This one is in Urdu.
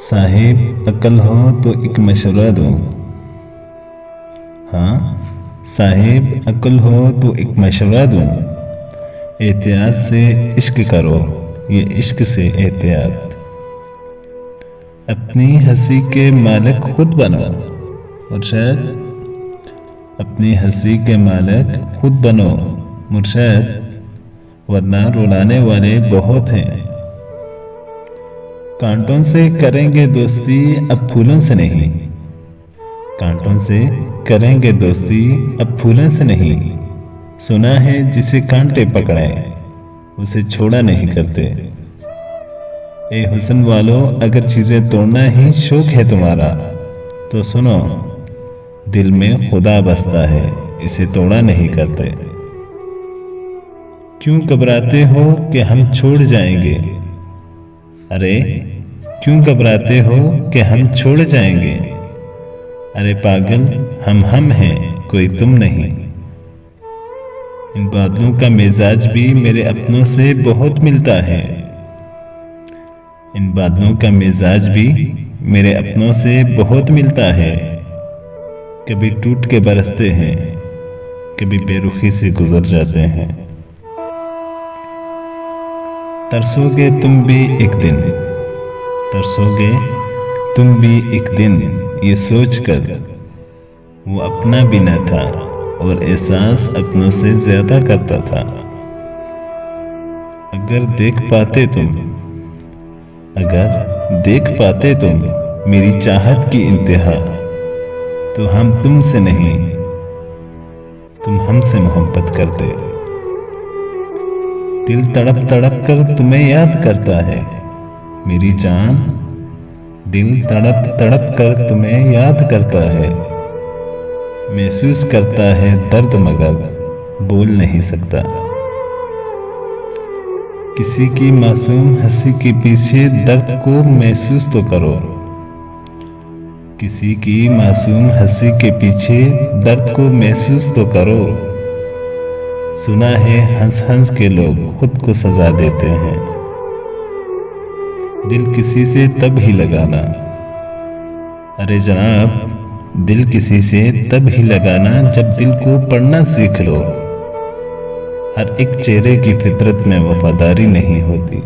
صاحب عقل ہو تو ایک مشورہ دوں. ہاں صاحب عقل ہو تو ایک مشورہ دوں. احتیاط سے عشق کرو، یہ عشق سے احتیاط. اپنی ہنسی کے مالک خود بنو. مرشد اپنی ہنسی کے مالک خود بنو مرشد، ورنہ رلانے والے بہت ہیں. کانٹوں سے کریں گے دوستی اب پھولوں سے نہیں. کانٹوں سے کریں گے دوستی اب پھولوں سے نہیں. سنا ہے جسے کانٹے پکڑیں اسے چھوڑا نہیں کرتے. اے حسن والو اگر چیزیں توڑنا ہی شوق ہے تمہارا تو سنو، دل میں خدا بستا ہے اسے توڑا نہیں کرتے. کیوں گھبراتے ہو کہ ہم چھوڑ جائیں گے؟ ارے کیوں گھبراتے ہو کہ ہم چھوڑ جائیں گے؟ ارے پاگل ہم ہیں کوئی تم نہیں. ان بادلوں کا مزاج بھی میرے اپنوں سے بہت ملتا ہے. ان بادلوں کا مزاج بھی میرے اپنوں سے بہت ملتا ہے. کبھی ٹوٹ کے برستے ہیں، کبھی بے رخی سے گزر جاتے ہیں. ترسو گے تم بھی ایک دن، ترسو گے تم بھی ایک دن یہ سوچ کر وہ اپنا بھی نہ تھا اور احساس اپنوں سے زیادہ کرتا تھا. اگر دیکھ پاتے تم میری چاہت کی انتہا تو ہم تم سے نہیں، تم ہم سے محبت کرتے. دل تڑپ تڑپ کر تمہیں یاد کرتا ہے میری جان. دل تڑپ تڑپ کر تمہیں یاد کرتا ہے. محسوس کرتا ہے درد مگر بول نہیں سکتا. کسی کی معصوم ہنسی کے پیچھے درد کو محسوس تو کرو. کسی کی معصوم ہنسی کے پیچھے درد کو محسوس تو کرو. سنا ہے ہنس ہنس کے لوگ خود کو سزا دیتے ہیں. دل کسی سے تب ہی لگانا، ارے جناب دل کسی سے تب ہی لگانا جب دل کو پڑھنا سیکھ لو. ہر ایک چہرے کی فطرت میں وفاداری نہیں ہوتی.